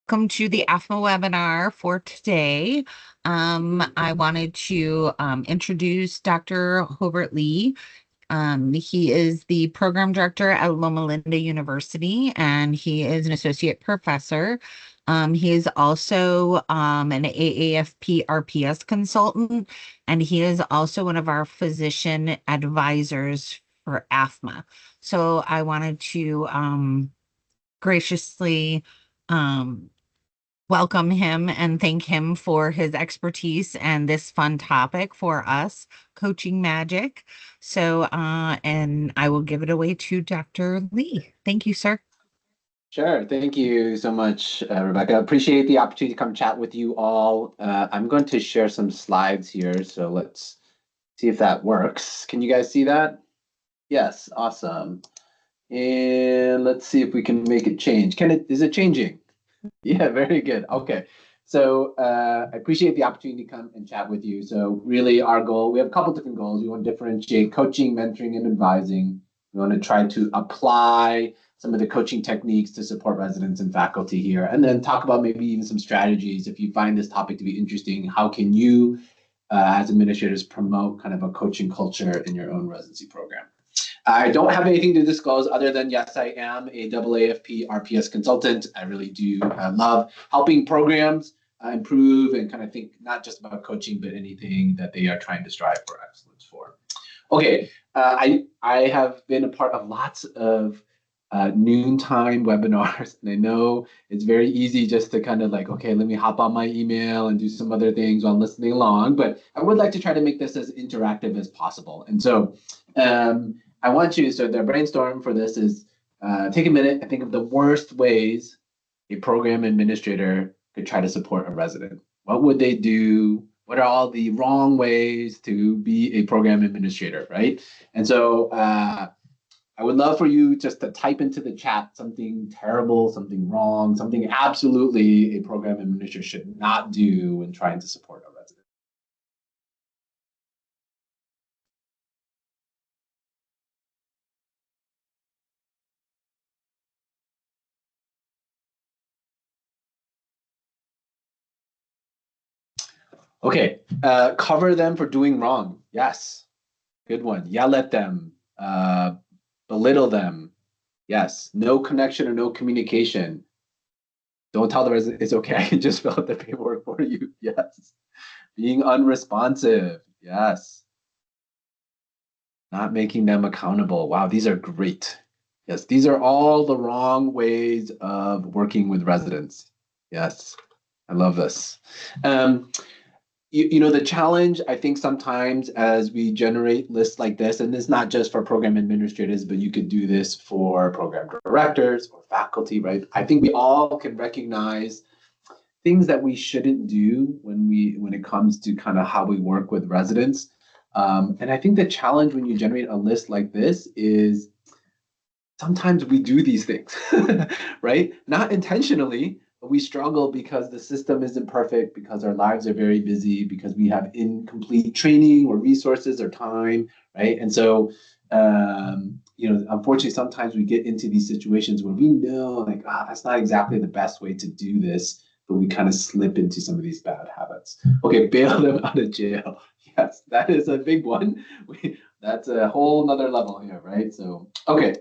Welcome to the AFMA webinar for today. I wanted to introduce Dr. Hobart Lee. He is the program director at Loma Linda University, and he is an associate professor. He is also an AAFP RPS consultant, and he is also one of our physician advisors for AFMA. So I wanted to graciously um, welcome him and thank him for his expertise and this fun topic for us, coaching magic. And I will give it away to Dr. Lee. Thank you, sir. Sure. Thank you so much, Rebecca. Appreciate the opportunity to come chat with you all. I'm going to share some slides here, so let's see if that works. Can you guys see that? Yes, awesome. And let's see if we can make it change. Is it changing? Yeah, very good. Okay. So I appreciate the opportunity to come and chat with you. So really our goal, we have a couple different goals. We want to differentiate coaching, mentoring, and advising. We want to try to apply some of the coaching techniques to support residents and faculty here, and then talk about maybe even some strategies. If you find this topic to be interesting, how can you, as administrators, promote kind of a coaching culture in your own residency program? I don't have anything to disclose other than, yes, I am a AAFP RPS consultant. I really do love helping programs improve and kind of think not just about coaching, but anything that they are trying to strive for excellence for. Okay, I have been a part of lots of noontime webinars, and I know it's very easy just to kind of like, okay, let me hop on my email and do some other things while listening along, but I would like to try to make this as interactive as possible. And so I want you, so the brainstorm for this is take a minute and think of the worst ways a program administrator could try to support a resident. What would they do? What are all the wrong ways to be a program administrator, right? And so I would love for you just to type into the chat something terrible, something wrong, something absolutely a program administrator should not do when trying to support a resident. Okay, cover them for doing wrong. Yes, good one. Yell at them, belittle them. Yes, no connection or no communication. Don't tell the resident it's okay, I can just fill out the paperwork for you. Yes. Being unresponsive. Yes. Not making them accountable. Wow, these are great. Yes, these are all the wrong ways of working with residents. Yes, I love this. You know, the challenge, I think sometimes as we generate lists like this, and it's not just for program administrators, but you could do this for program directors or faculty, right? I think we all can recognize things that we shouldn't do when it comes to kind of how we work with residents. And I think the challenge when you generate a list like this is sometimes we do these things, right? Not intentionally, but we struggle because the system isn't perfect, because our lives are very busy, because we have incomplete training or resources or time, right? And so, you know, unfortunately, sometimes we get into these situations where we know, like, that's not exactly the best way to do this, but we kind of slip into some of these bad habits. Okay, bail them out of jail. Yes, that is a big one. That's a whole nother level here, right? So, okay.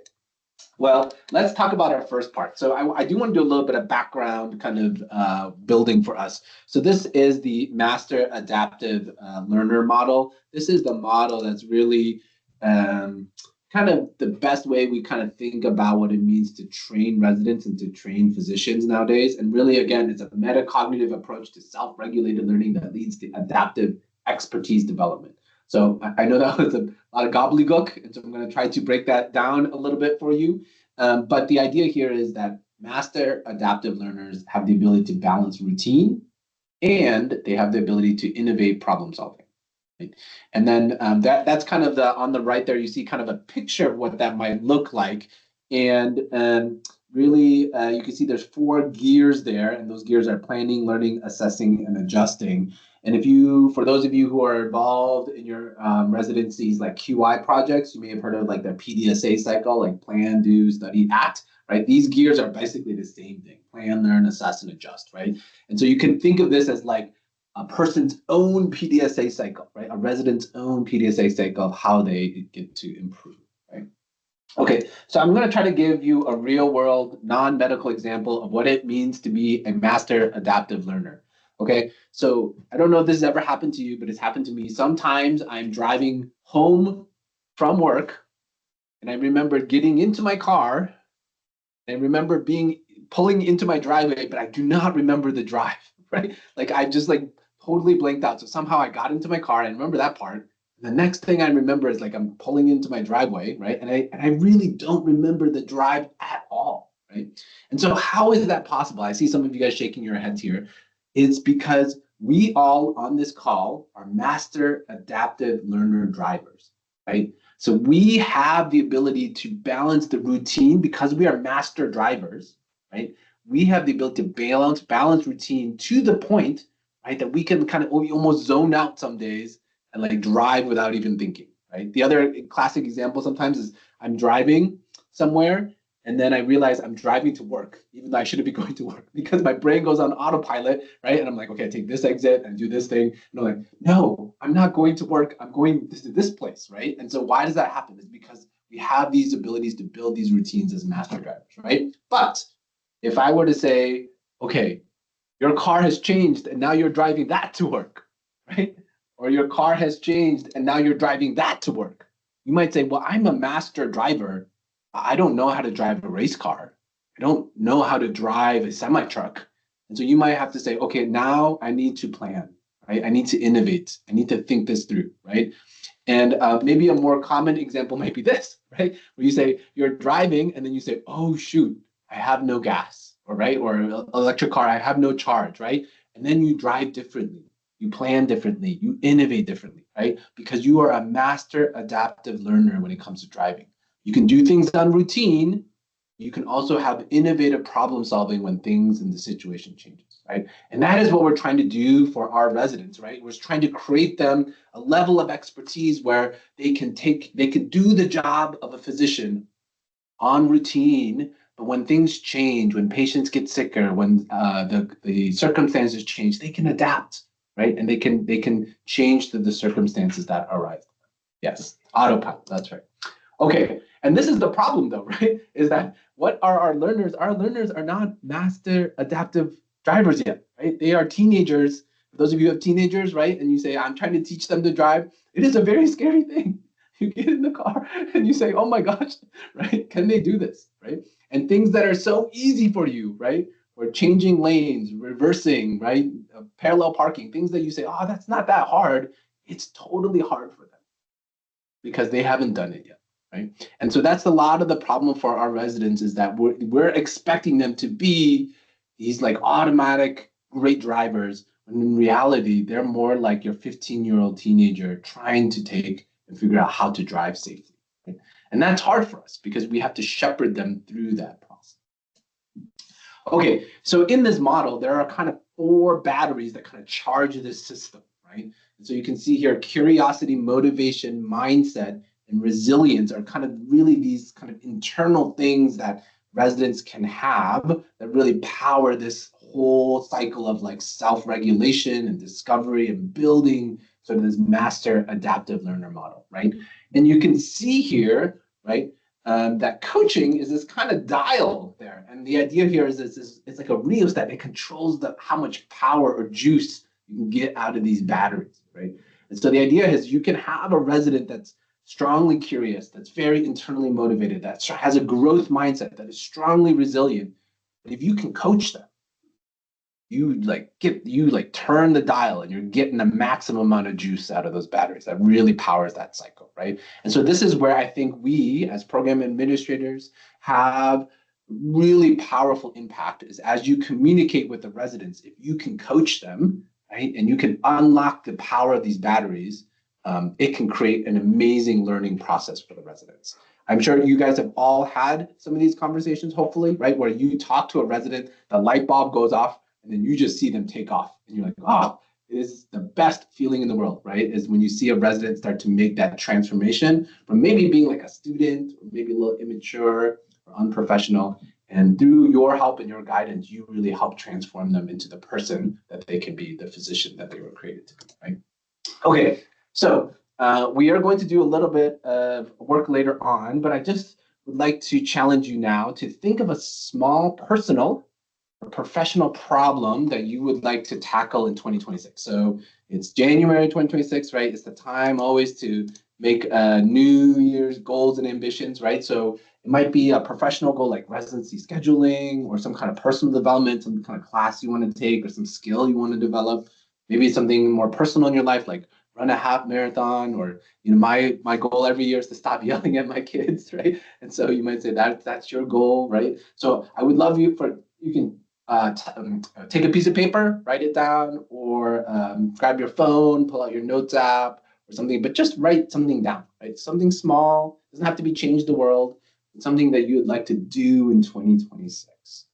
Well, let's talk about our first part. So I do want to do a little bit of background kind of building for us. So this is the Master Adaptive Learner model. This is the model that's really kind of the best way we kind of think about what it means to train residents and to train physicians nowadays. And really, again, it's a metacognitive approach to self-regulated learning that leads to adaptive expertise development. So I know that was a lot of gobbledygook, and so I'm going to try to break that down a little bit for you. But the idea here is that master adaptive learners have the ability to balance routine, and they have the ability to innovate problem solving. Right? And then that's kind of on the right there, you see kind of a picture of what that might look like. And really, you can see there's 4 gears there, and those gears are planning, learning, assessing, and adjusting. And if you, for those of you who are involved in your residencies like QI projects, you may have heard of like the PDSA cycle, like plan, do, study, act, right? These gears are basically the same thing: plan, learn, assess, and adjust, right? And so you can think of this as like a person's own PDSA cycle, right? A resident's own PDSA cycle of how they get to improve, right? Okay, so I'm going to try to give you a real world, non-medical example of what it means to be a master adaptive learner. Okay, so I don't know if this has ever happened to you, but it's happened to me. Sometimes I'm driving home from work and I remember getting into my car and I remember pulling into my driveway, but I do not remember the drive, right? Like I just like totally blanked out. So somehow I got into my car. I remember that part. The next thing I remember is like I'm pulling into my driveway, right? And I really don't remember the drive at all, right? And so how is that possible? I see some of you guys shaking your heads here. It's because we all on this call are master adaptive learner drivers, right? So we have the ability to balance the routine because we are master drivers, right? We have the ability to balance routine to the point, right, that we can kind of almost zone out some days and like drive without even thinking, right? The other classic example sometimes is I'm driving somewhere and then I realize I'm driving to work, even though I shouldn't be going to work because my brain goes on autopilot, right? And I'm like, okay, I take this exit and do this thing. And I'm like, no, I'm not going to work. I'm going to this place, right? And so why does that happen? It's because we have these abilities to build these routines as master drivers, right? But if I were to say, okay, your car has changed and now you're driving that to work, right? Or your car has changed and now you're driving that to work. You might say, well, I'm a master driver. I don't know how to drive a race car. I don't know how to drive a semi truck. And so you might have to say, okay, now I need to plan, right? I need to innovate. I need to think this through, right? And maybe a more common example might be this, right? Where you say you're driving and then you say, oh, shoot, I have no gas, or right? Or electric car, I have no charge, right? And then you drive differently. You plan differently. You innovate differently, right? Because you are a master adaptive learner when it comes to driving. You can do things on routine. You can also have innovative problem solving when things in the situation changes, right? And that is what we're trying to do for our residents, right? We're trying to create them a level of expertise where they can do the job of a physician on routine, but when things change, when patients get sicker, when the circumstances change, they can adapt, right? And they can change the circumstances that arise. Yes, autopilot. That's right. Okay, and this is the problem though, right? Is that what are our learners? Our learners are not master adaptive drivers yet, right? They are teenagers. For those of you who have teenagers, right? And you say, I'm trying to teach them to drive. It is a very scary thing. You get in the car and you say, oh my gosh, right? Can they do this, right? And things that are so easy for you, right? Or changing lanes, reversing, right? Parallel parking, things that you say, oh, that's not that hard. It's totally hard for them because they haven't done it yet, right? And so that's a lot of the problem for our residents is that we're expecting them to be these like automatic great drivers, when in reality, they're more like your 15-year-old teenager trying to take and figure out how to drive safely, right? And that's hard for us because we have to shepherd them through that process. Okay, so in this model, there are kind of 4 batteries that kind of charge this system, right? And so you can see here, curiosity, motivation, mindset, and resilience are kind of really these kind of internal things that residents can have that really power this whole cycle of like self-regulation and discovery and building sort of this master adaptive learner model, right? And you can see here, right, that coaching is this kind of dial there. And the idea here is it's like a rheostat. It controls how much power or juice you can get out of these batteries, right? And so the idea is you can have a resident that's strongly curious, that's very internally motivated, that has a growth mindset, that is strongly resilient. But if you can coach them, you turn the dial and you're getting a maximum amount of juice out of those batteries that really powers that cycle, right? And so this is where I think we as program administrators have really powerful impact is as you communicate with the residents, if you can coach them, right, and you can unlock the power of these batteries, it can create an amazing learning process for the residents. I'm sure you guys have all had some of these conversations, hopefully, right, where you talk to a resident, the light bulb goes off, and then you just see them take off. And you're like, oh, it is the best feeling in the world, right? Is when you see a resident start to make that transformation from maybe being like a student or maybe a little immature or unprofessional, And through your help and your guidance, you really help transform them into the person that they can be, the physician that they were created to be, right? Okay, so we are going to do a little bit of work later on, but I just would like to challenge you now to think of a small personal or professional problem that you would like to tackle in 2026. So it's January 2026, right? It's the time always to make New Year's goals and ambitions, right? So it might be a professional goal like residency scheduling or some kind of personal development, some kind of class you want to take or some skill you want to develop. Maybe it's something more personal in your life, like run a half marathon, or my goal every year is to stop yelling at my kids, right? And so you might say that's your goal, right? So I would love you can take a piece of paper, write it down, or grab your phone, pull out your notes app or something, but just write something down, right? Something small, doesn't have to be change the world, something that you would like to do in 2026.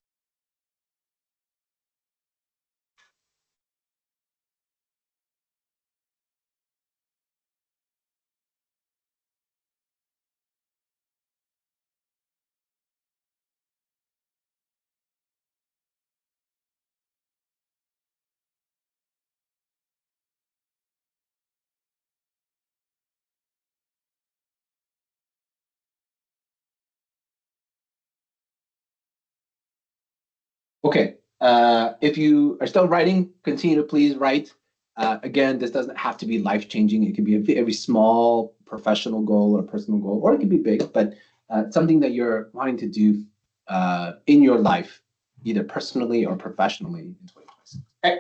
Okay. If you are still writing, continue to please write. Again, this doesn't have to be life-changing. It can be a very small professional goal or personal goal, or it can be big, but something that you're wanting to do in your life, either personally or professionally in 2026. Okay.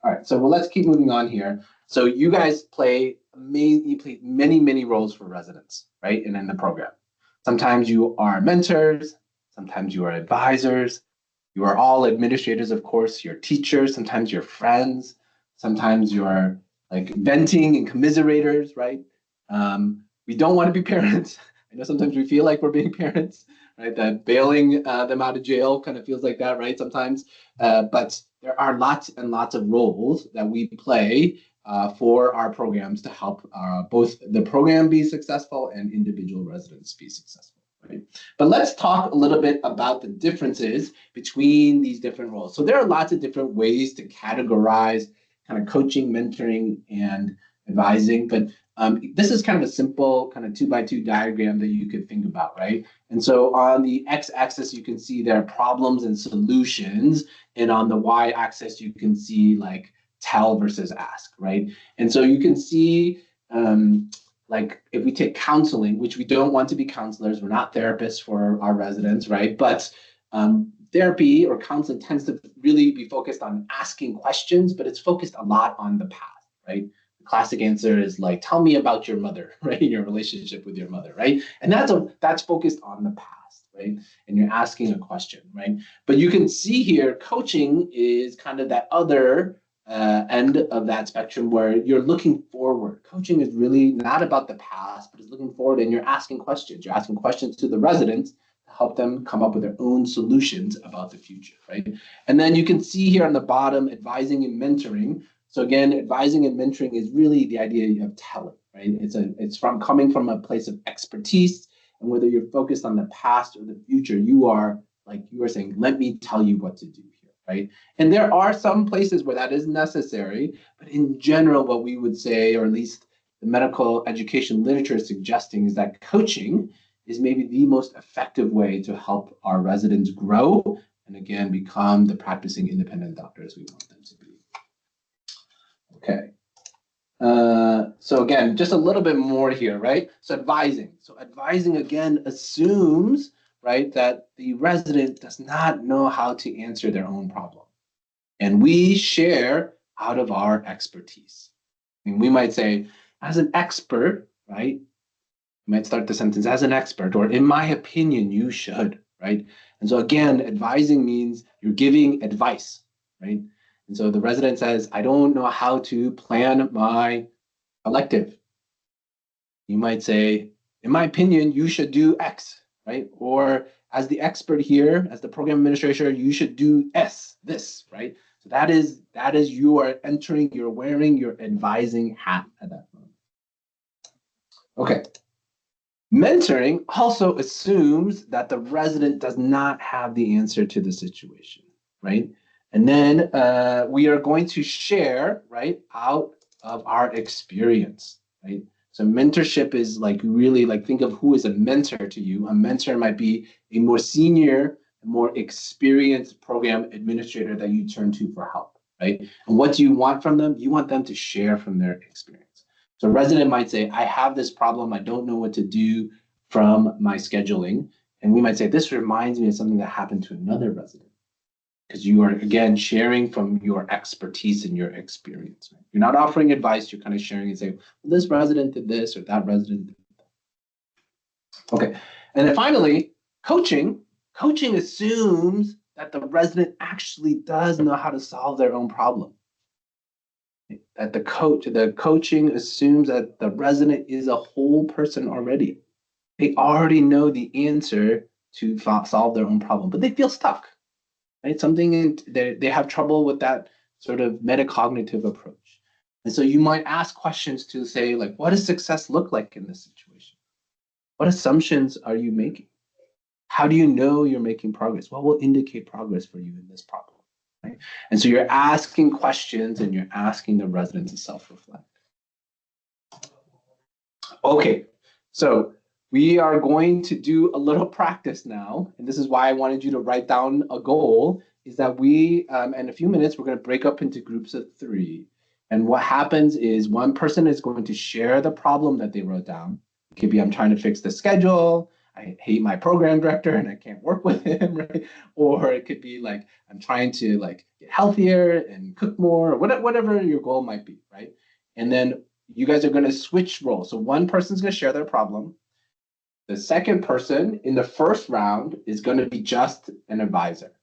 All right. So let's keep moving on here. So you guys you play many, many roles for residents, right? And in the program. Sometimes you are mentors, sometimes you are advisors, you are all administrators, of course, your teachers, sometimes your friends, sometimes you're like venting and commiserators, right? We don't want to be parents. I know sometimes we feel like we're being parents, right? That bailing them out of jail kind of feels like that, right? Sometimes. But there are lots and lots of roles that we play for our programs to help both the program be successful and individual residents be successful. Right? But let's talk a little bit about the differences between these different roles. So there are lots of different ways to categorize kind of coaching, mentoring, and advising. But this is kind of a simple kind of 2x2 diagram that you could think about, right? And so on the x-axis, you can see there are problems and solutions. And on the y-axis, you can see like tell versus ask, right? And so you can see like if we take counseling, which we don't want to be counselors, we're not therapists for our residents, right? But therapy or counseling tends to really be focused on asking questions, but it's focused a lot on the past, right? The classic answer is like, tell me about your mother, right? Your relationship with your mother, right? And that's focused on the past, right? And you're asking a question, right? But you can see here, coaching is kind of that other end of that spectrum where you're looking forward. Coaching is really not about the past, but it's looking forward and you're asking questions. You're asking questions to the residents to help them come up with their own solutions about the future, right? And then you can see here on the bottom, advising and mentoring. So again, advising and mentoring is really the idea of telling, right? It's from coming from a place of expertise, and whether you're focused on the past or the future, you are saying, let me tell you what to do here, right? And there are some places where that is necessary, but in general, what we would say, or at least the medical education literature is suggesting, is that coaching is maybe the most effective way to help our residents grow and again become the practicing independent doctors we want them to be. Okay. So again, just a little bit more here, right? So advising. So advising again assumes, right, that the resident does not know how to answer their own problem. And we share out of our expertise. I mean, we might say, as an expert, right? You might start the sentence, as an expert, or in my opinion, you should, right? And so again, advising means you're giving advice, right? And so the resident says, I don't know how to plan my elective. You might say, in my opinion, you should do X, right? Or as the expert here, as the program administrator, you should do this, right? So that is you are entering, you're wearing your advising hat at that moment. Okay. Mentoring also assumes that the resident does not have the answer to the situation, right? And then we are going to share, right, out of our experience, right? So mentorship is like really like think of who is a mentor to you. A mentor might be a more senior, more experienced program administrator that you turn to for help, right? And what do you want from them? You want them to share from their experience. So a resident might say, I have this problem. I don't know what to do from my scheduling. And we might say, this reminds me of something that happened to another resident. Because you are, again, sharing from your expertise and your experience. Right? You're not offering advice, you're kind of sharing and saying, well, this resident did this or that resident did that. Okay. And then finally, coaching. Coaching assumes that the resident actually does know how to solve their own problem. That the coaching assumes that the resident is a whole person already. They already know the answer to solve their own problem, but they feel stuck, right? They have trouble with that sort of metacognitive approach. And so you might ask questions to say, like, what does success look like in this situation? What assumptions are you making? How do you know you're making progress? What will indicate progress for you in this problem? Right? And so you're asking questions and you're asking the residents to self-reflect. Okay, so we are going to do a little practice now, and this is why I wanted you to write down a goal, is that in a few minutes, we're going to break up into groups of three. And what happens is one person is going to share the problem that they wrote down. It could be, I'm trying to fix the schedule. I hate my program director and I can't work with him, right? Or it could be like, I'm trying to like get healthier and cook more, or whatever your goal might be, right? And then you guys are going to switch roles. So one person's going to share their problem. The second person in the first round is going to be just an advisor.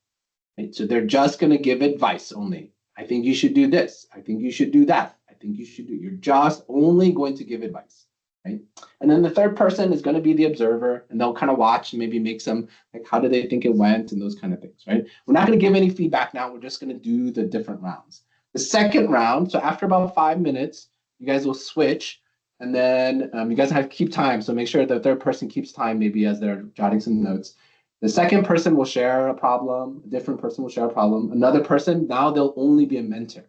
Right? So they're just going to give advice only. I think you should do this. I think you should do that. I think you should do. You're just only going to give advice. Right? And then the third person is going to be the observer, and they'll kind of watch and maybe make some like how do they think it went and those kind of things. Right? We're not going to give any feedback now. We're just going to do the different rounds. The second round, so after about 5 minutes, you guys will switch, and then you guys have to keep time. So make sure the third person keeps time, maybe as they're jotting some notes. The second person will share a problem. A different person will share a problem. Another person, now they'll only be a mentor.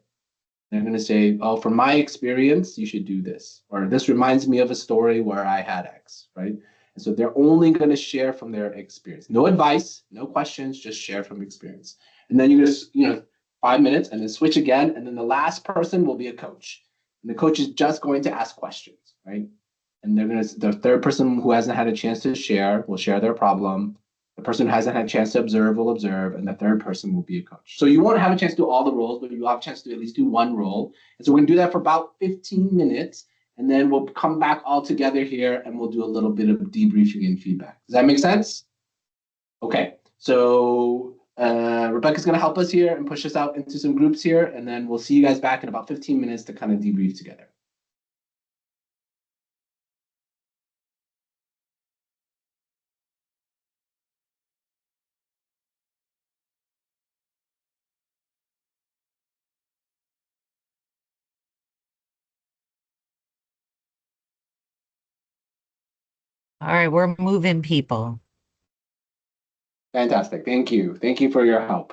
They're going to say, oh, from my experience, you should do this. Or this reminds me of a story where I had X, right? And so they're only going to share from their experience. No advice, no questions, just share from experience. And then you just, 5 minutes and then switch again. And then the last person will be a coach. And the coach is just going to ask questions, right? And the third person who hasn't had a chance to share will share their problem. The person who hasn't had a chance to observe will observe, and the third person will be a coach. So you won't have a chance to do all the roles, but you'll have a chance to at least do one role. And so we're going to do that for about 15 minutes, and then we'll come back all together here, and we'll do a little bit of debriefing and feedback. Does that make sense? Okay. So Rebecca's going to help us here and push us out into some groups here, and then we'll see you guys back in about 15 minutes to kind of debrief together. All right, we're moving people. Fantastic. Thank you. Thank you for your help.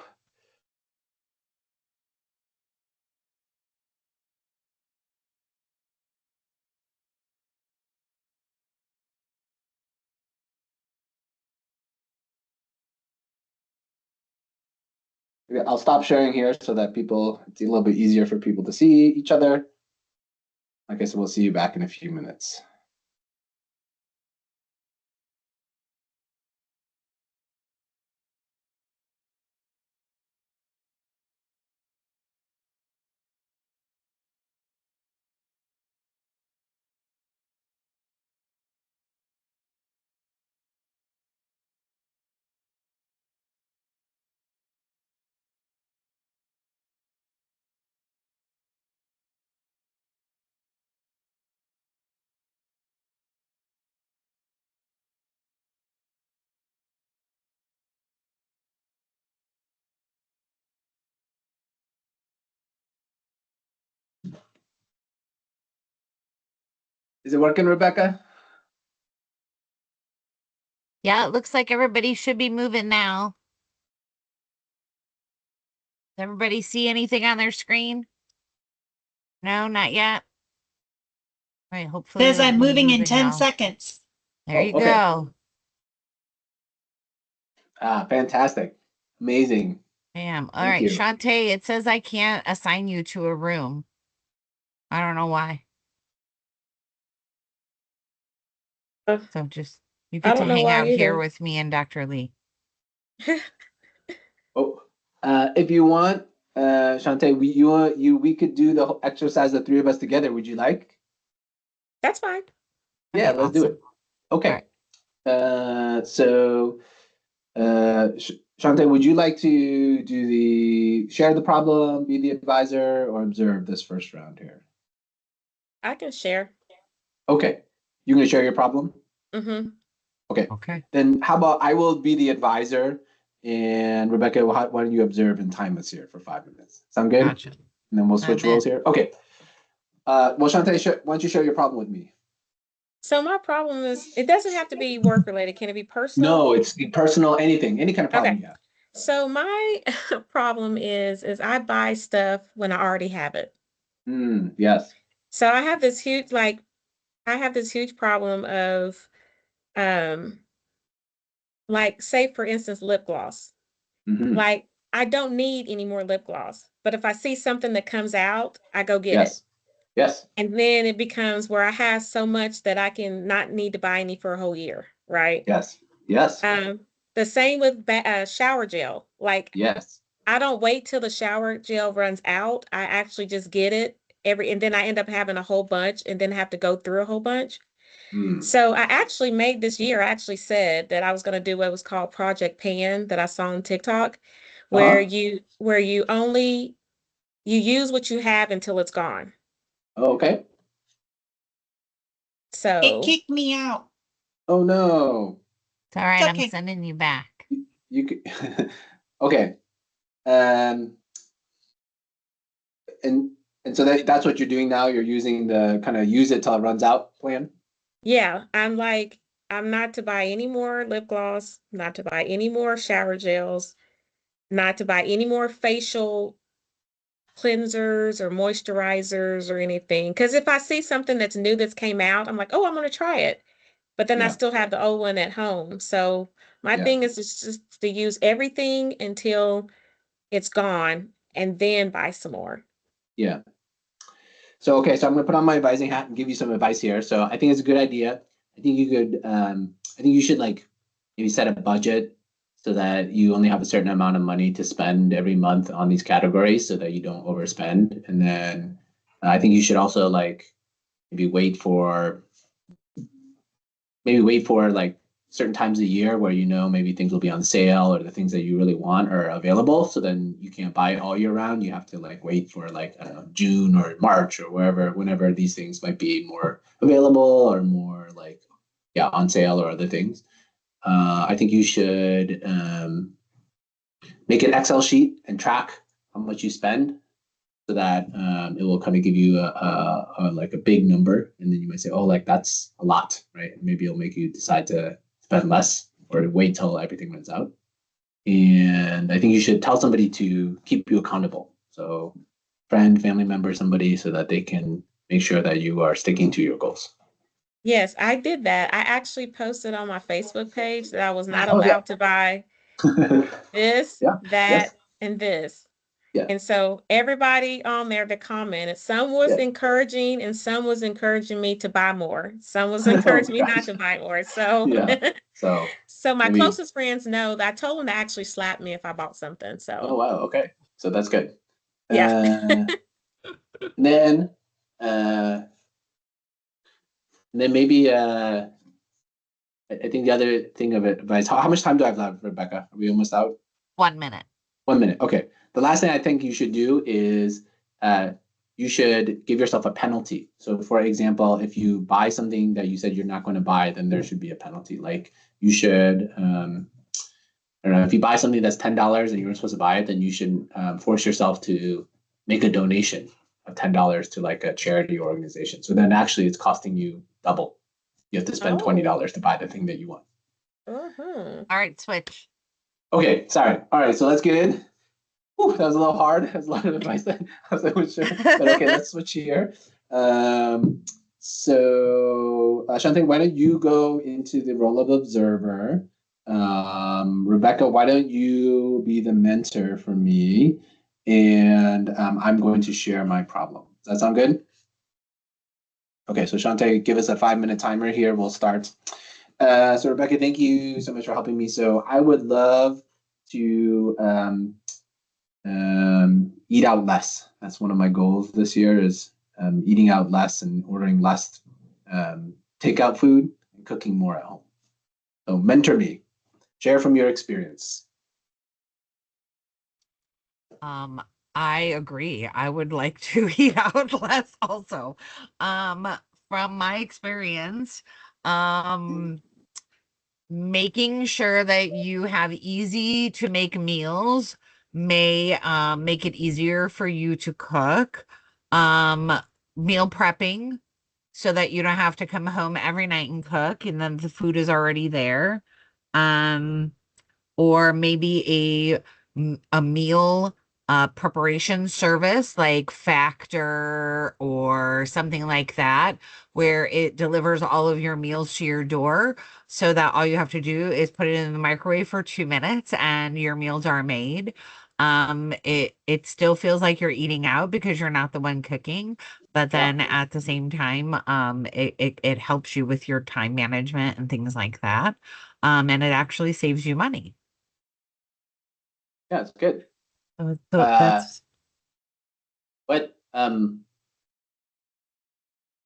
I'll stop sharing here so that it's a little bit easier for people to see each other. Like I said, we'll see you back in a few minutes. Is it working, Rebecca? Yeah, it looks like everybody should be moving now. Does everybody see anything on their screen? No, not yet. All right, hopefully Says they'll I'm be moving in moving 10 now. seconds. There you Okay. go. Fantastic. Amazing. Bam. All Thank right, you. Shantae, it says I can't assign you to a room. I don't know why. Uh, So just you I get to don't know hang why out here either. with me and Dr. Lee. Oh, if you want, Shantae, we could do the whole exercise, the three of us together. Would you like? That's fine. Yeah, That'd be let's do awesome. it. All Okay. right. So, Shantae, would you like to share the problem, be the advisor, or observe this first round here? I can share. Okay. You're going to share your problem? Mm-hmm. Okay. Okay. Then how about I will be the advisor, and Rebecca, why don't you observe and time us here for 5 minutes? Sound good? Gotcha. And then we'll I switch bet. roles here. Okay. Well, Shantae, why don't you share your problem with me? So my problem is, it doesn't have to be work related. Can it be personal? No, it's personal, anything, any kind of problem Okay. you have. So my problem is I buy stuff when I already have it. Yes. So I have this huge, like, I have this huge problem of, um, like, say for instance, lip gloss. Hmm. Like, I don't need any more lip gloss, but if I see something that comes out, I go get it. Yes. Yes. And then it becomes where I have so much that I can not need to buy any for a whole year, right? Yes. Yes. The same with shower gel. Like, Yes. I don't wait till the shower gel runs out. I actually just get it and then I end up having a whole bunch and then have to go through a whole bunch. Mm. So I actually made this year, I actually said that I was going to do what was called Project Pan that I saw on TikTok, where Uh-huh. you only you use what you have until it's gone. Okay. It So kicked me out. Oh no. It's all right. It's I'm okay. sending you back. You could. Okay. Um. And so that's what you're doing now. You're using the kind of use it till it runs out plan. yeah, I'm not to buy any more lip gloss, not to buy any more shower gels, not to buy any more facial cleansers or moisturizers or anything. Because if I see something that's new that's came out, I'm like, oh, I'm going to try it. But then I Yeah. still have the old one at home. So my Yeah. thing is just to use everything until it's gone and then buy some more. Yeah. So okay, so I'm gonna put on my advising hat and give you some advice here. So I think it's a good idea. I think you could I think you should like maybe set a budget so that you only have a certain amount of money to spend every month on these categories so that you don't overspend. And then I think you should also like maybe wait for like certain times a year where you know maybe things will be on sale or the things that you really want are available. So then you can't buy it all year round. You have to like wait for like I don't know, June or March or whenever these things might be more available or more like on sale or other things. I think you should make an Excel sheet and track how much you spend so that it will kind of give you like a big number, and then you might say, oh, like that's a lot, right? Maybe it'll make you decide to spend less or to wait till everything runs out. And I think you should tell somebody to keep you accountable. So friend, family member, somebody, so that they can make sure that you are sticking to your goals. Yes, I did that. I actually posted on my Facebook page that I was not Oh yeah. allowed to buy this, Yeah. Yes. that, and this. Yeah. And so everybody on there that commented, some was Yeah. encouraging and some was encouraging me to buy more. Some was Oh encouraging me my not gosh. to buy more. So Yeah. So so my maybe. closest friends know that I told them to actually slap me if I bought something. Oh So wow. Okay. So that's good. yeah. Then uh, and then maybe I think the other thing of advice. How much time do I have left, Rebecca? Are we almost out? 1 minute. 1 minute. Okay. The last thing I think you should do is you should give yourself a penalty. So, for example, if you buy something that you said you're not going to buy, then there should be a penalty. Like you should, I don't know, if you buy something that's $10 and you weren't supposed to buy it, then you should force yourself to make a donation of $10 to like a charity organization. So then actually it's costing you double. You have to spend Oh, $20 to buy the thing that you want. Uh-huh. All right, switch. Okay, sorry. All right, so let's get in. Whew, that was a little hard. That was a lot of advice. I wasn't sure, but okay, let's switch here. So, Shante, why don't you go into the role of observer? Rebecca, why don't you be the mentor for me? And I'm going to share my problem. Does that sound good? Okay, so Shante, give us a 5-minute timer here. We'll start. So Rebecca, thank you so much for helping me. So I would love to eat out less. That's one of my goals this year is eating out less and ordering less takeout food and cooking more at home. So mentor me, share from your experience. Um, I agree. I would like to eat out less also. Um, from my experience, making sure that you have easy to make meals may make it easier for you to cook. Um, Meal prepping so that you don't have to come home every night and cook and then the food is already there. Um, or maybe a meal preparation service like Factor or something like that, where it delivers all of your meals to your door so that all you have to do is put it in the microwave for 2 minutes and your meals are made. It still feels like you're eating out because you're not the one cooking, but Yeah, then at the same time, it helps you with your time management and things like that. And it actually saves you money. yeah, it's good. So Uh, that's what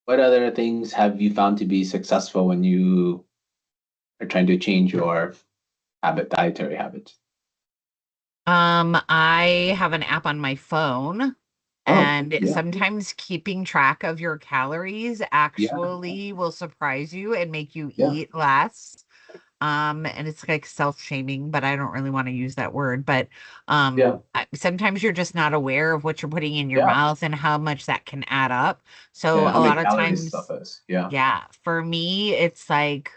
what other things have you found to be successful when you are trying to change your dietary habits? I have an app on my phone, Oh, and yeah, sometimes keeping track of your calories yeah, actually will surprise you and make you yeah, eat less. And it's like self-shaming, but I don't really want to use that word. But yeah, sometimes you're just not aware of what you're putting in your yeah, mouth and how much that can add up. So yeah. a How many lot of calories stuff times, is? Yeah. yeah, for me, it's like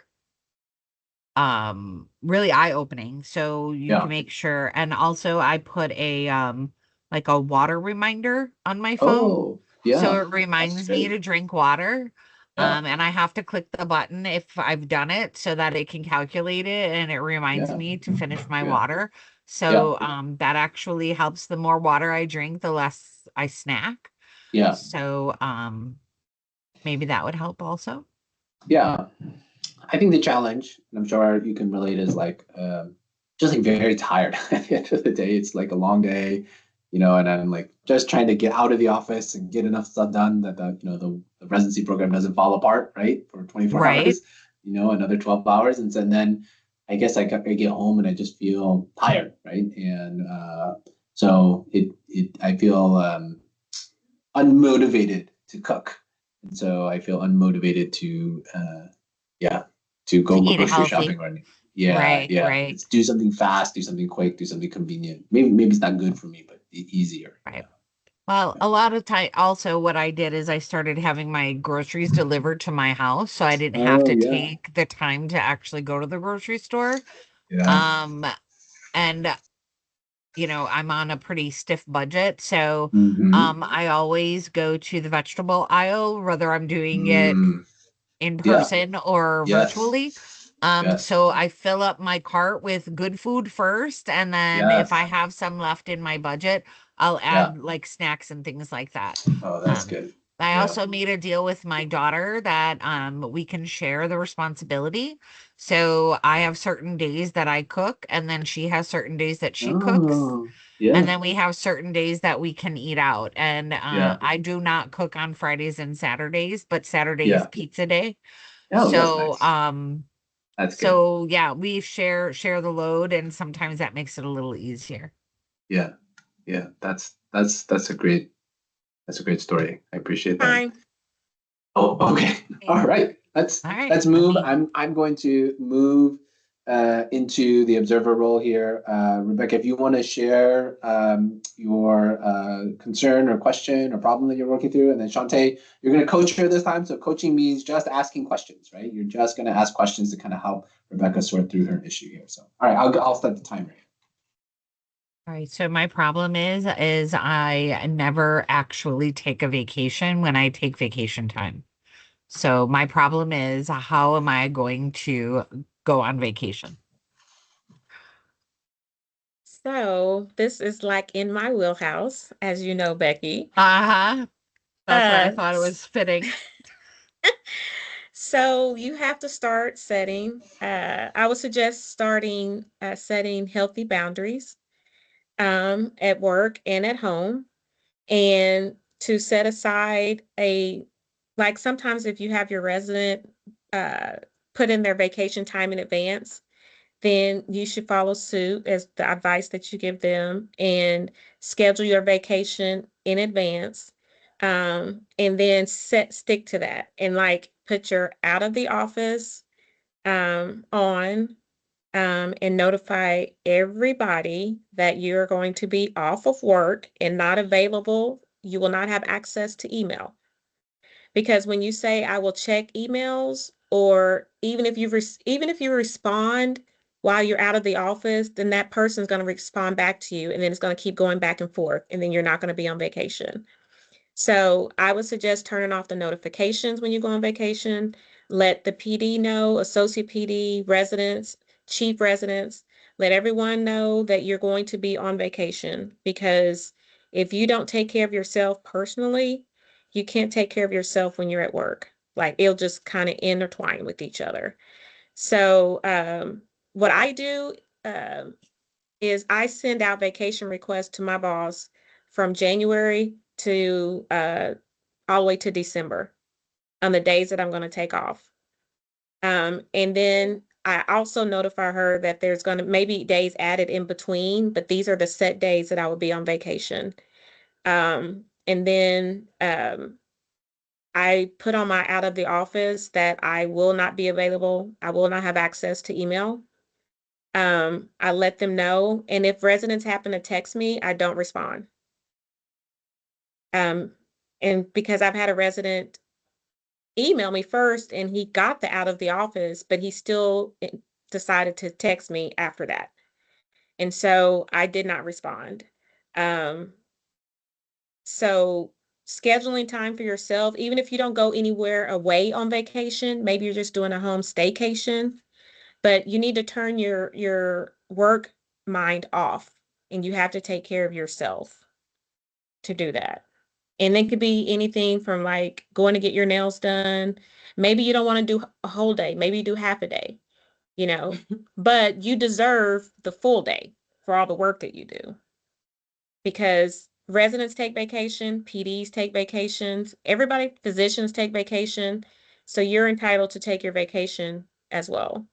really eye-opening, so you can Yeah. make sure. And also I put a like a water reminder on my phone, Oh, so yeah. it That's reminds me great. to drink water. Yeah. And I have to click the button if I've done it so that it can calculate it and it reminds Yeah. me to finish my Yeah. water. Yeah. So that actually helps. The more water I drink, the less I snack. Yeah. So maybe that would help also. Yeah. I think the challenge, and I'm sure you can relate, is like just like very tired at the end of the day. It's like a long day, and I'm like just trying to get out of the office and get enough stuff done that the residency program doesn't fall apart, right? For 24 Right. hours, another 12 hours. And then I guess I get home and I just feel tired, right? And so I feel unmotivated to cook. And so I feel unmotivated to yeah, to To go eat grocery healthy. shopping or anything. Yeah, Right, yeah. right. Let's do something fast, do something quick, do something convenient. Maybe it's not good for me, but easier. Yeah. Right. Well, a lot of time also what I did is I started having my groceries delivered to my house, so I didn't have Oh to yeah. take the time to actually go to the grocery store. Yeah. Um, and I'm on a pretty stiff budget, so Mm-hmm. I always go to the vegetable aisle, whether I'm doing it Mm. in Yeah. person or Yes. virtually. Yes. So I fill up my cart with good food first, and then if I Yes. have some left in my budget, I'll Yeah. add like snacks and things like that. Oh, that's Um, good. I Yeah. also made a deal with my daughter that we can share the responsibility. So I have certain days that I cook, and then she has certain days that she cooks. Oh, And yeah. then we have certain days that we can eat out. And Yeah. I do not cook on Fridays and Saturdays, but Saturday is Yeah. pizza day. Oh, that's So, nice. That's good. yeah, we share the load, and sometimes that makes it a little easier. Yeah. Yeah. That's a great story. I appreciate that. Fine. Oh, okay. Okay. All right. Let's All right, let's let move. me. I'm going to move into the observer role here. Rebecca, if you want to share your concern or question or problem that you're working through, and then Shantae, you're going to coach her this time. So coaching means just asking questions, right? You're just going to ask questions to kind of help Rebecca sort through her issue here. So, all right, I'll set the timer here. All right, so my problem is I never actually take a vacation when I take vacation time. So my problem is how am I going to go on vacation? So this is like in my wheelhouse, as you know, Becky. Uh-huh. That's why I Uh, thought it was fitting. so you have to start setting, I would suggest starting setting healthy boundaries at work and at home, and to set aside like sometimes if you have your resident uh, put in their vacation time in advance, then you should follow suit as the advice that you give them and schedule your vacation in advance. And then stick to that and like put your out of the office on and notify everybody that you're going to be off of work and not available. You will not have access to email. Because when you say I will check emails, or even if you respond while you're out of the office, then that person's going to respond back to you, and then it's going to keep going back and forth, and then you're not going to be on vacation. So I would suggest turning off the notifications when you go on vacation. Let the PD know, associate PD, residents, chief residents, let everyone know that you're going to be on vacation, because if you don't take care of yourself personally, you can't take care of yourself when you're at work. Like it'll just kind of intertwine with each other. So what I do um, is I send out vacation requests to my boss from January to all the way to December on the days that I'm going to take off. And then I also notify her that there's going to maybe days added in between, but these are the set days that I will be on vacation. And then I put on my out of the office that I will not be available. I will not have access to email. I let them know. And if residents happen to text me, I don't respond. Um, and because I've had a resident email me first and he got the out of the office, but he still decided to text me after that. And so I did not respond. Um, so scheduling time for yourself, even if you don't go anywhere away on vacation, maybe you're just doing a home staycation, but you need to turn your work mind off, and you have to take care of yourself to do that. And it could be anything from like going to get your nails done. Maybe you don't want to do a whole day, maybe you do half a day, you know, but you deserve the full day for all the work that you do, because residents take vacation, PDs take vacations, everybody, physicians take vacation. So you're entitled to take your vacation as well.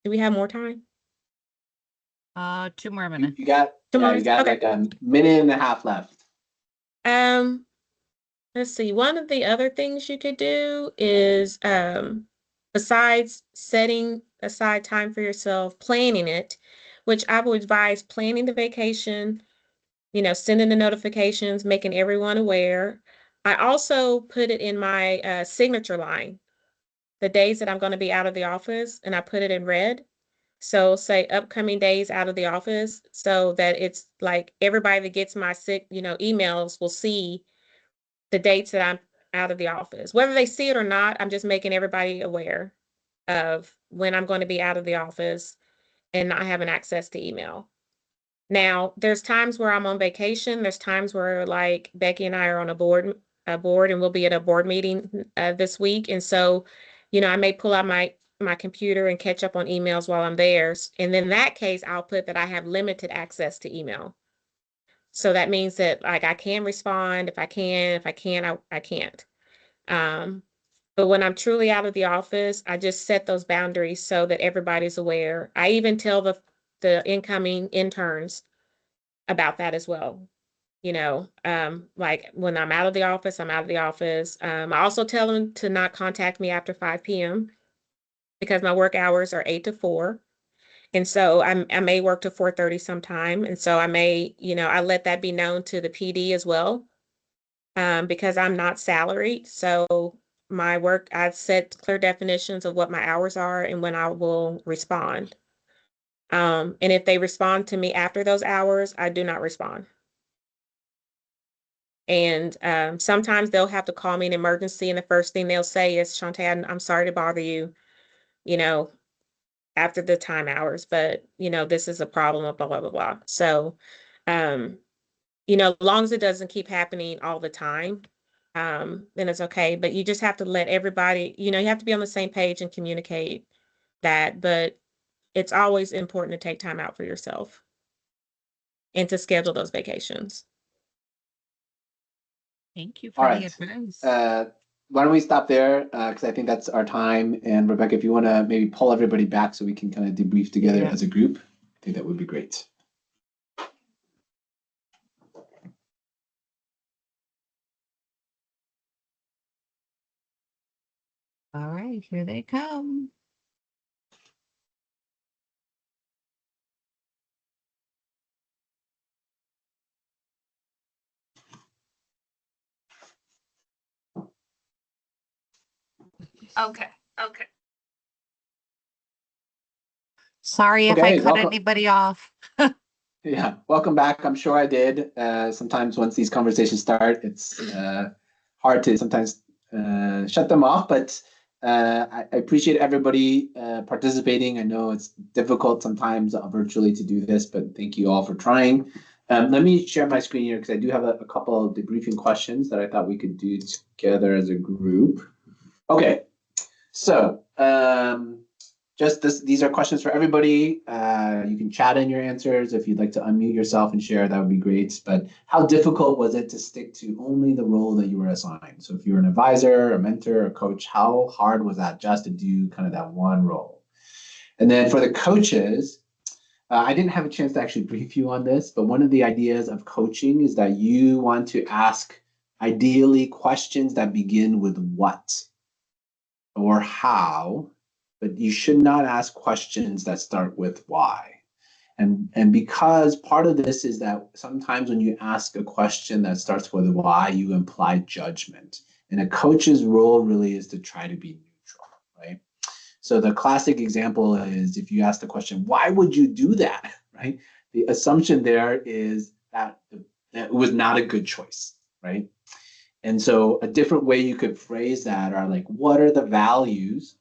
Do we have more time? 2 more minutes. You got, Two yeah, more you minutes? got Okay. like a minute and a half left. Um, let's see. One of the other things you could do is, besides setting aside time for yourself, planning it, which I would advise planning the vacation, sending the notifications, making everyone aware. I also put it in my signature line, the days that I'm going to be out of the office, and I put it in red. So say upcoming days out of the office, so that it's like everybody that gets my emails will see the dates that I'm out of the office. Whether they see it or not, I'm just making everybody aware of when I'm going to be out of the office and not having access to email. Now, there's times where I'm on vacation. There's times where like Becky and I are on a board, and we'll be at a board meeting this week. And so, I may pull out my computer and catch up on emails while I'm there. And then in that case, I'll put that I have limited access to email. So that means that like I can respond if I can. If I can't, I can't. Um, but when I'm truly out of the office, I just set those boundaries so that everybody's aware. I even tell the incoming interns about that as well. Like when I'm out of the office, I'm out of the office. I also tell them to not contact me after 5 p.m. because my work hours are 8 to 4. And so I may work to 4:30 sometime. And so I may, I let that be known to the PD as well, because I'm not salaried. So my work, I set clear definitions of what my hours are and when I will respond. And if they respond to me after those hours, I do not respond. And sometimes they'll have to call me an emergency, and the first thing they'll say is, Shantae, I'm sorry to bother you, you know, after the time hours, but this is a problem of blah, blah, blah, blah. So, as long as it doesn't keep happening all the time, then it's okay. But you just have to let everybody, you have to be on the same page and communicate that. But it's always important to take time out for yourself and to schedule those vacations. Thank you All for the right. advice. Why don't we stop there? Because I think that's our time. And Rebecca, if you want to maybe pull everybody back so we can kind of debrief together as a group, I think that would be great. All right, here they come. Okay. Sorry if I cut anybody off. Yeah, welcome back. I'm sure I did. Sometimes once these conversations start, it's hard to sometimes shut them off, but I appreciate everybody participating. I know it's difficult sometimes virtually to do this, but thank you all for trying. Let me share my screen here because I do have a couple of debriefing questions that I thought we could do together as a group. Okay, so these are questions for everybody. You can chat in your answers. If you'd like to unmute yourself and share, that would be great. But how difficult was it to stick to only the role that you were assigned? So if you're an advisor, a mentor, a coach, how hard was that just to do kind of that one role? And then for the coaches, I didn't have a chance to actually brief you on this, but one of the ideas of coaching is that you want to ask ideally questions that begin with what or how, but you should not ask questions that start with why. And because part of this is that sometimes when you ask a question that starts with why, you imply judgment. And a coach's role really is to try to be neutral, right? So the classic example is if you ask the question, why would you do that, right? The assumption there is that it was not a good choice, right? And so a different way you could phrase that are like, what are the values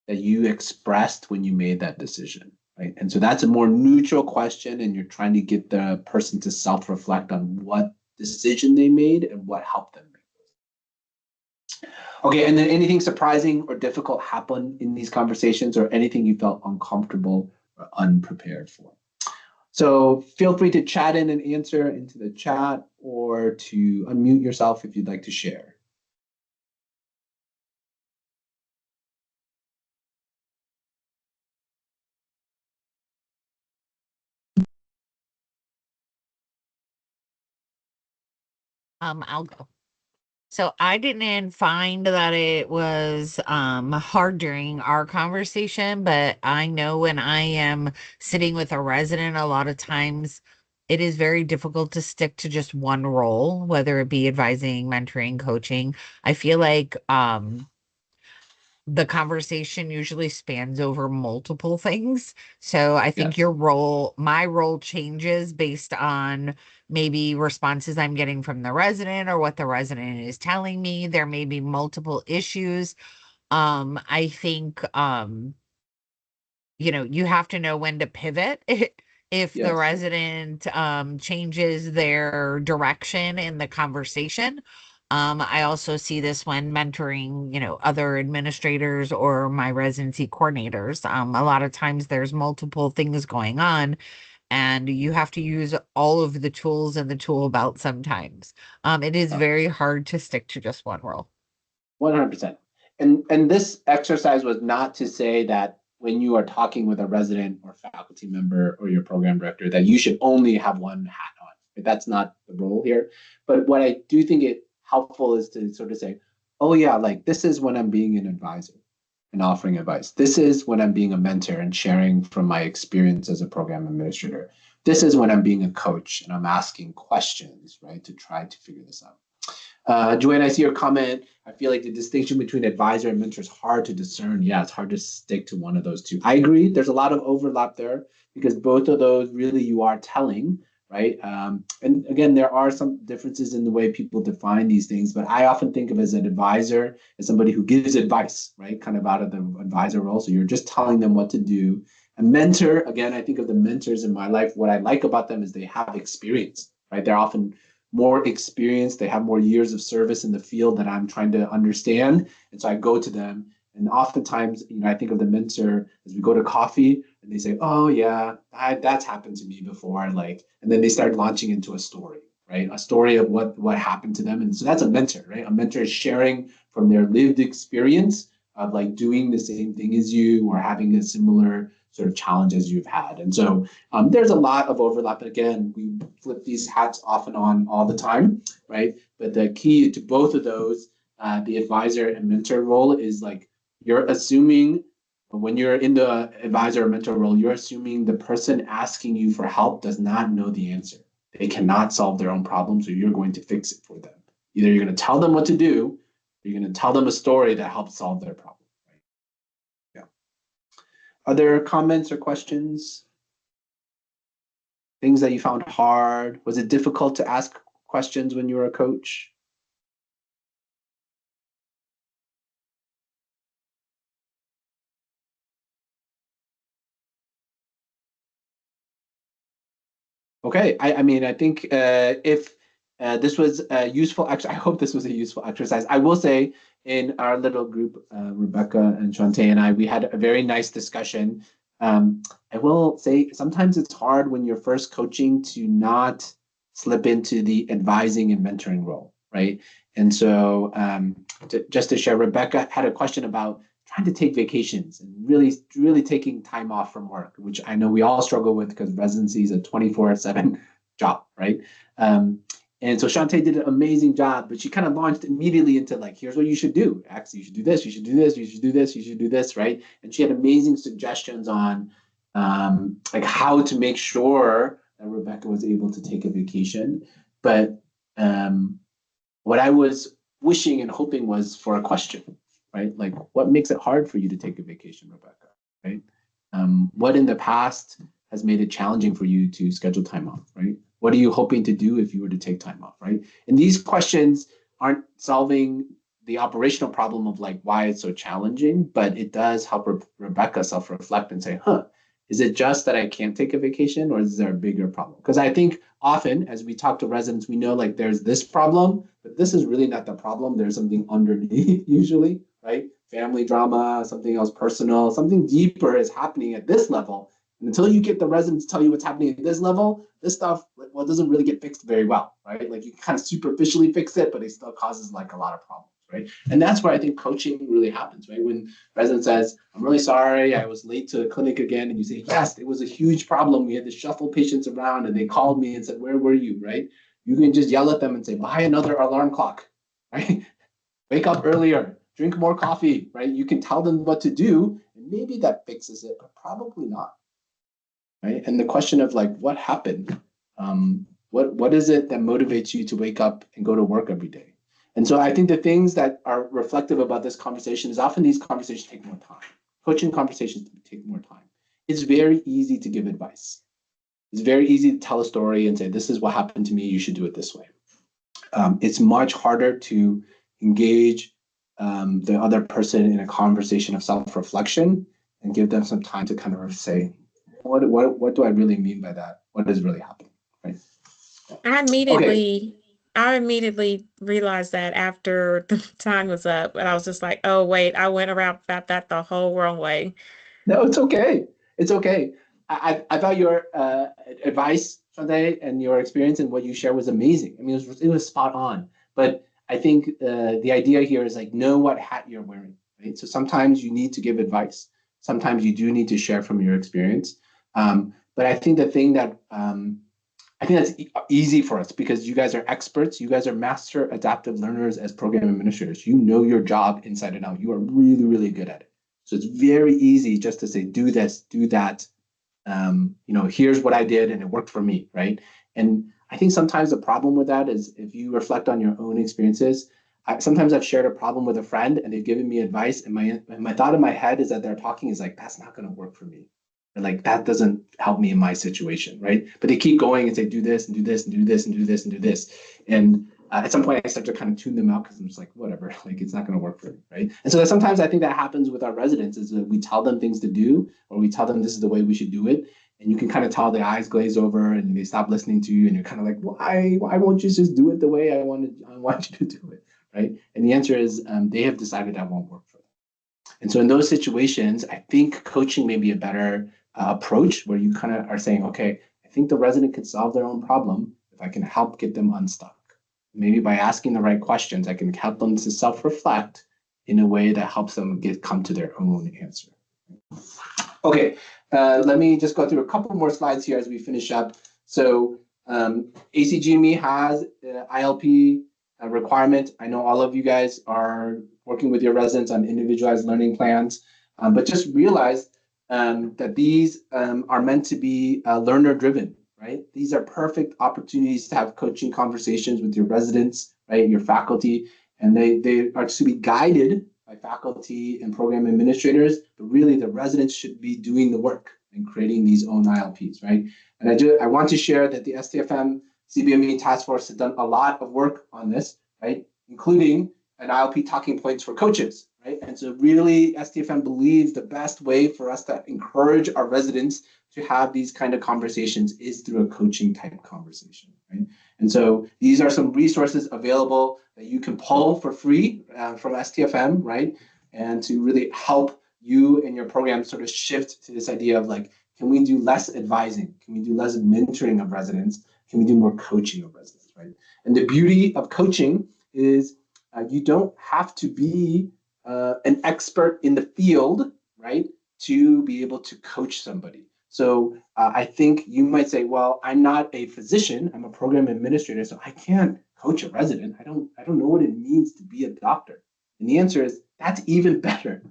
that you expressed when you made that decision, right? And so that's a more neutral question, and you're trying to get the person to self-reflect on what decision they made and what helped them make those. Okay, and then anything surprising or difficult happen in these conversations, or anything you felt uncomfortable or unprepared for? So feel free to chat in and answer into the chat, or to unmute yourself if you'd like to share. I'll go. So I didn't find that it was hard during our conversation, but I know when I am sitting with a resident, a lot of times it is very difficult to stick to just one role, whether it be advising, mentoring, coaching. I feel like the conversation usually spans over multiple things. So I think my role changes based on maybe responses I'm getting from the resident or what the resident is telling me. There may be multiple issues. I think you have to know when to pivot if the resident changes their direction in the conversation. I also see this when mentoring, other administrators or my residency coordinators. A lot of times there's multiple things going on, and you have to use all of the tools in the tool belt sometimes. It is very hard to stick to just one role. 100%. And this exercise was not to say that when you are talking with a resident or faculty member or your program director that you should only have one hat on. That's not the role here. But what I do think it helpful is to sort of say, oh yeah, like this is when I'm being an advisor and offering advice. This is when I'm being a mentor and sharing from my experience as a program administrator. This is when I'm being a coach and I'm asking questions, right, to try to figure this out. Joanne, I see your comment. I feel like the distinction between advisor and mentor is hard to discern. Yeah, it's hard to stick to one of those two. I agree. There's a lot of overlap there because both of those really you are telling, right? And again, there are some differences in the way people define these things, but I often think of as an advisor as somebody who gives advice, right? Kind of out of the advisor role. So you're just telling them what to do. A mentor, again, I think of the mentors in my life. What I like about them is they have experience, right? They're often more experienced, they have more years of service in the field that I'm trying to understand. And so I go to them. And oftentimes, I think of the mentor as we go to coffee and they say, oh yeah, that's happened to me before. Like, and then they start launching into a story, right? A story of what happened to them. And so that's a mentor, right? A mentor is sharing from their lived experience of like doing the same thing as you or having a similar sort of challenge as you've had. And so there's a lot of overlap. Again, we flip these hats off and on all the time, right? But the key to both of those, the advisor and mentor role is like you're assuming when you're in the advisor or mentor role, you're assuming the person asking you for help does not know the answer. They cannot solve their own problems, so you're going to fix it for them. Either you're going to tell them what to do, or you're going to tell them a story that helps solve their problem. Other comments or questions? Things that you found hard? Was it difficult to ask questions when you were a coach? Okay, I mean, I think if this was a useful, I hope this was a useful exercise. I will say in our little group, Rebecca and Shantae and I, we had a very nice discussion. I will say sometimes it's hard when you're first coaching to not slip into the advising and mentoring role, right? And so just to share, Rebecca had a question about trying to take vacations and really taking time off from work, which I know we all struggle with because residency is a 24/7 job, right? And so Shantae did an amazing job, but she kind of launched immediately into like, here's what you should do. Actually, you should do this, you should do this, you should do this, you should do this, right? And she had amazing suggestions on like how to make sure that Rebecca was able to take a vacation. But what I was wishing and hoping was for a question, right? Like, what makes it hard for you to take a vacation, Rebecca, right? What in the past has made it challenging for you to schedule time off, right? What are you hoping to do if you were to take time off, right? And these questions aren't solving the operational problem of like why it's so challenging, but it does help Rebecca self-reflect and say, is it just that I can't take a vacation or is there a bigger problem? Because I think often as we talk to residents, we know like there's this problem, but this is really not the problem. There's something underneath usually, right? Family drama, something else personal, something deeper is happening at this level. And until you get the residents to tell you what's happening at this level, this stuff, well, it doesn't really get fixed very well, right? Like you can kind of superficially fix it, but it still causes like a lot of problems, right? And that's where I think coaching really happens, right? When resident says, I'm really sorry, I was late to the clinic again. And you say, yes, it was a huge problem. We had to shuffle patients around and they called me and said, where were you, right? You can just yell at them and say, buy another alarm clock, right? Wake up earlier, drink more coffee, right? You can tell them what to do and maybe that fixes it, but probably not, right? And the question of like, what happened? What is it that motivates you to wake up and go to work every day? And so I think the things that are reflective about this conversation is often these conversations take more time. Coaching conversations take more time. It's very easy to give advice. It's very easy to tell a story and say, this is what happened to me, you should do it this way. It's much harder to engage the other person in a conversation of self-reflection and give them some time to kind of say, what do I really mean by that? What is really happening, right? I immediately realized that after the time was up, and I was just like, oh wait, I went around about that the whole wrong way. No, it's okay. It's okay. I thought your advice, Shantae, and your experience and what you shared was amazing. I mean, it was spot on. But I think the idea here is like know what hat you're wearing, right? So sometimes you need to give advice. Sometimes you do need to share from your experience. But I think the thing that I think that's easy for us because you guys are experts. You guys are master adaptive learners as program administrators. You know your job inside and out. You are really, really good at it. So it's very easy just to say, do this, do that. Here's what I did and it worked for me, right? And I think sometimes the problem with that is if you reflect on your own experiences, sometimes I've shared a problem with a friend and they've given me advice, and my thought in my head is that they're talking is like, that's not going to work for me. And like, that doesn't help me in my situation, right? But they keep going and say, do this and do this and do this and do this and do this. And at some point, I start to kind of tune them out because I'm just like, whatever, like it's not going to work for me, right? And so sometimes I think that happens with our residents is that we tell them things to do, or we tell them this is the way we should do it, and you can kind of tell the eyes glaze over and they stop listening to you, and you're kind of like, why won't you just do it the way I want you to do it, right? And the answer is they have decided that won't work for them. And so in those situations, I think coaching may be a better approach where you kind of are saying, okay, I think the resident could solve their own problem if I can help get them unstuck. Maybe by asking the right questions, I can help them to self-reflect in a way that helps them come to their own answer. Okay, let me just go through a couple more slides here as we finish up. So ACGME has ILP requirement. I know all of you guys are working with your residents on individualized learning plans, but just realize that these are meant to be learner-driven, right? These are perfect opportunities to have coaching conversations with your residents, right, your faculty, and they are to be guided by faculty and program administrators, but really the residents should be doing the work and creating these own ILPs, right? And I want to share that the STFM CBME task force has done a lot of work on this, right? Including an ILP talking points for coaches, right? And so really STFM believes the best way for us to encourage our residents to have these kind of conversations is through a coaching type conversation, right? And so these are some resources available that you can pull for free from STFM, right? And to really help you and your program sort of shift to this idea of like, can we do less advising? Can we do less mentoring of residents? Can we do more coaching of residents, right? And the beauty of coaching is you don't have to be an expert in the field, right, to be able to coach somebody. So I think you might say, well, I'm not a physician, I'm a program administrator, so I can't coach a resident. I don't know what it means to be a doctor. And the answer is that's even better,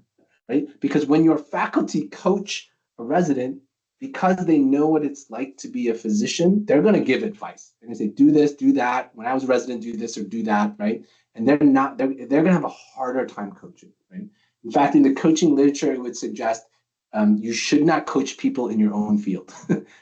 right? Because when your faculty coach a resident, because they know what it's like to be a physician, they're going to give advice. They're going to say, do this, do that. When I was a resident, do this or do that, right? And they're going to have a harder time coaching, right? In fact, in the coaching literature, it would suggest you should not coach people in your own field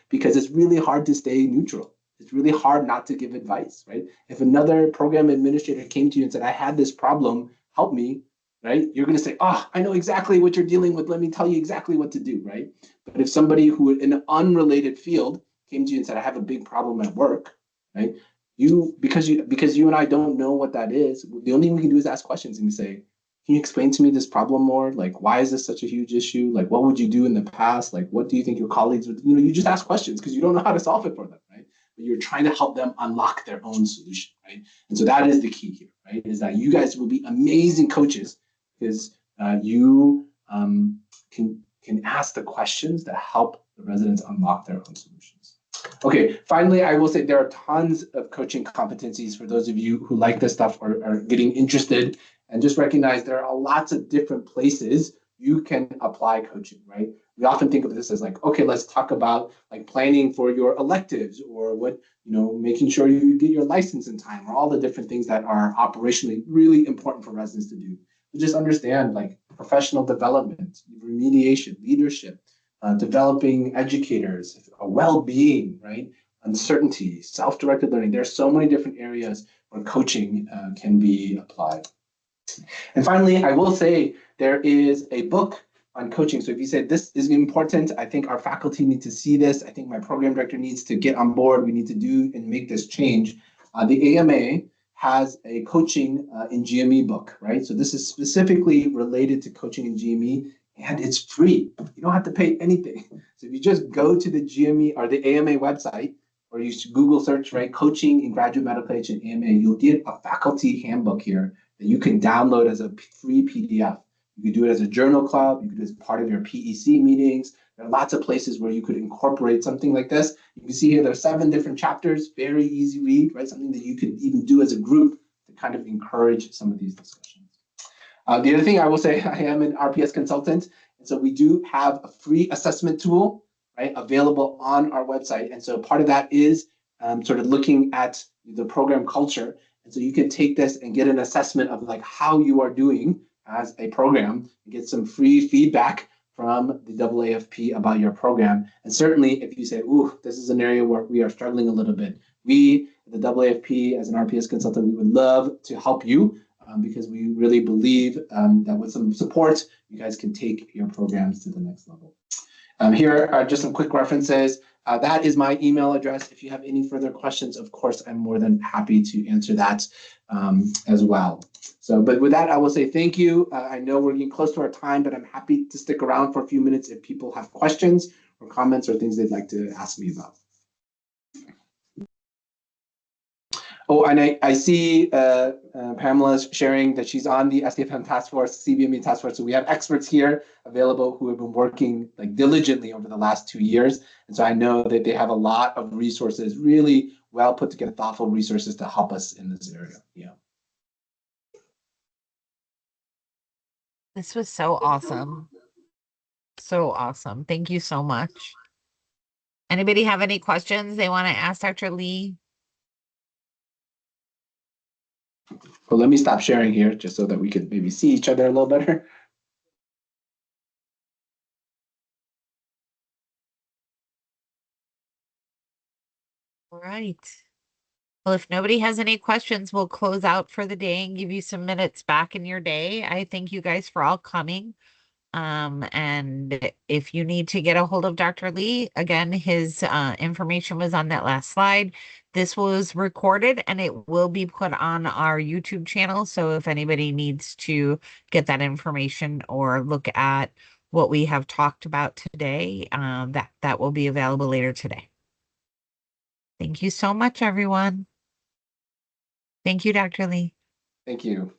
because it's really hard to stay neutral. It's really hard not to give advice, right? If another program administrator came to you and said, I had this problem, help me, right? You're going to say, oh, I know exactly what you're dealing with. Let me tell you exactly what to do, right? But if somebody who in an unrelated field came to you and said, I have a big problem at work, right? Because you and I don't know what that is, the only thing we can do is ask questions and say, can you explain to me this problem more? Like, why is this such a huge issue? Like, what would you do in the past? Like, what do you think your colleagues would, you just ask questions because you don't know how to solve it for them, right? But you're trying to help them unlock their own solution, right? And so that is the key here, right? Is that you guys will be amazing coaches because you can ask the questions that help the residents unlock their own solutions. Okay, finally, I will say there are tons of coaching competencies for those of you who like this stuff or are getting interested, and just recognize there are lots of different places you can apply coaching, right? We often think of this as like, okay, let's talk about like planning for your electives or making sure you get your license in time or all the different things that are operationally really important for residents to do. But just understand like professional development, remediation, leadership, developing educators, well-being, right? Uncertainty, self-directed learning. There are so many different areas where coaching can be applied. And finally, I will say there is a book on coaching. So if you say this is important, I think our faculty need to see this. I think my program director needs to get on board. We need to do and make this change. The AMA has a coaching in GME book, right? So this is specifically related to coaching in GME, and it's free. You don't have to pay anything. So if you just go to the GME or the AMA website, or you Google search, right, coaching in graduate medical age and AMA, you'll get a faculty handbook here that you can download as a free PDF. You could do it as a journal club. You could do it as part of your PEC meetings. There are lots of places where you could incorporate something like this. You can see here there are 7 different chapters, very easy read, right? Something that you could even do as a group to kind of encourage some of these discussions. The other thing I will say, I am an RPS consultant, and so we do have a free assessment tool, right, available on our website. And so part of that is sort of looking at the program culture. And so you can take this and get an assessment of like how you are doing as a program, and get some free feedback from the AAFP about your program. And certainly if you say, ooh, this is an area where we are struggling a little bit, we, the AAFP, as an RPS consultant, we would love to help you because we really believe that with some support, you guys can take your programs to the next level. Here are just some quick references. That is my email address. If you have any further questions, of course, I'm more than happy to answer that as well. So, but with that, I will say thank you. I know we're getting close to our time, but I'm happy to stick around for a few minutes if people have questions or comments or things they'd like to ask me about. Oh, and I see Pamela's sharing that she's on the SDFM task force, CBME task force. So we have experts here available who have been working like diligently over the last 2 years. And so I know that they have a lot of resources, really well put together, thoughtful resources to help us in this area. Yeah. This was so awesome. So awesome. Thank you so much. Anybody have any questions they want to ask Dr. Lee? Well, let me stop sharing here just so that we could maybe see each other a little better. All right. Well, if nobody has any questions, we'll close out for the day and give you some minutes back in your day. I thank you guys for all coming. And if you need to get a hold of Dr. Lee, again, his information was on that last slide. This was recorded and it will be put on our YouTube channel. So if anybody needs to get that information or look at what we have talked about today, that will be available later today. Thank you so much, everyone. Thank you, Dr. Lee. Thank you.